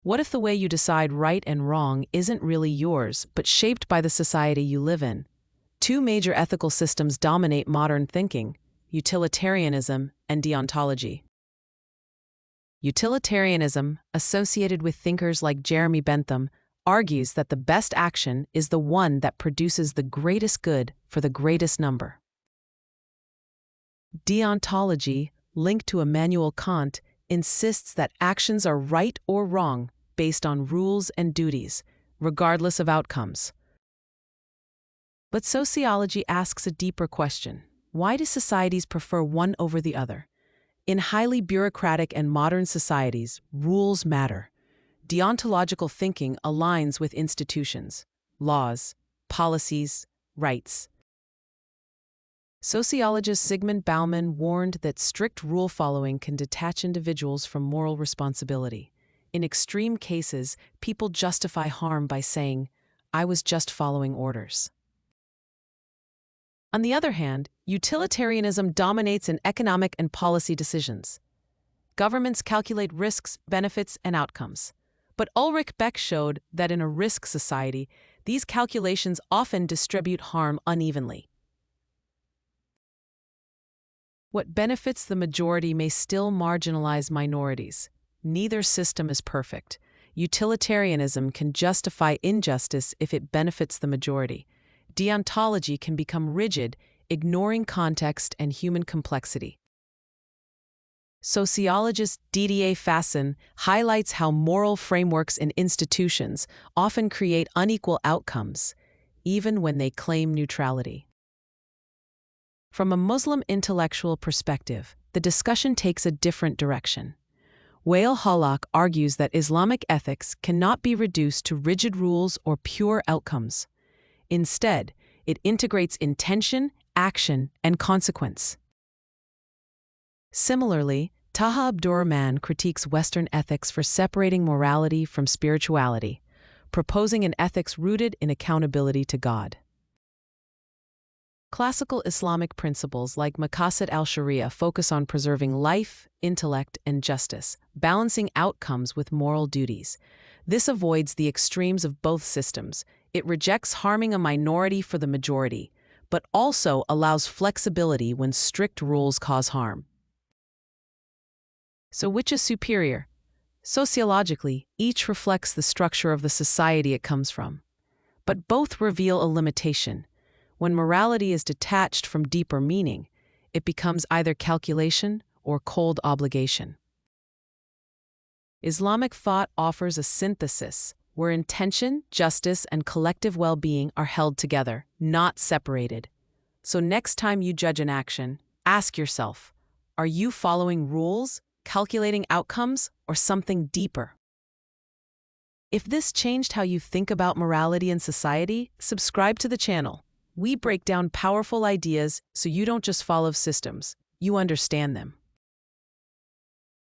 What if the way you decide right and wrong isn't really yours, but shaped by the society you live in? Two major ethical systems dominate modern thinking: utilitarianism and deontology. Utilitarianism, associated with thinkers like Jeremy Bentham, argues that the best action is the one that produces the greatest good for the greatest number. Deontology, linked to Immanuel Kant, insists that actions are right or wrong based on rules and duties, regardless of outcomes. But sociology asks a deeper question: why do societies prefer one over the other? In highly bureaucratic and modern societies, rules matter. Deontological thinking aligns with institutions, laws, policies, rights. Sociologist Zygmunt Bauman warned that strict rule following can detach individuals from moral responsibility. In extreme cases, people justify harm by saying, "I was just following orders." On the other hand, utilitarianism dominates in economic and policy decisions. Governments calculate risks, benefits, and outcomes. But Ulrich Beck showed that in a risk society, these calculations often distribute harm unevenly. What benefits the majority may still marginalize minorities. Neither system is perfect. Utilitarianism can justify injustice if it benefits the majority. Deontology can become rigid, ignoring context and human complexity. Sociologist Didier Fassin highlights how moral frameworks in institutions often create unequal outcomes, even when they claim neutrality. From a Muslim intellectual perspective, the discussion takes a different direction. Wael Hallaq argues that Islamic ethics cannot be reduced to rigid rules or pure outcomes. Instead, it integrates intention, action, and consequence. Similarly, Taha Abdurrahman critiques Western ethics for separating morality from spirituality, proposing an ethics rooted in accountability to God. Classical Islamic principles like Maqasid al-Sharia focus on preserving life, intellect, and justice, balancing outcomes with moral duties. This avoids the extremes of both systems. It rejects harming a minority for the majority, but also allows flexibility when strict rules cause harm. So which is superior? Sociologically, each reflects the structure of the society it comes from. But both reveal a limitation. When morality is detached from deeper meaning, it becomes either calculation or cold obligation. Islamic thought offers a synthesis where intention, justice, and collective well-being are held together, not separated. So next time you judge an action, ask yourself, are you following rules, calculating outcomes, or something deeper? If this changed how you think about morality and society, subscribe to the channel. We break down powerful ideas so you don't just follow systems, you understand them.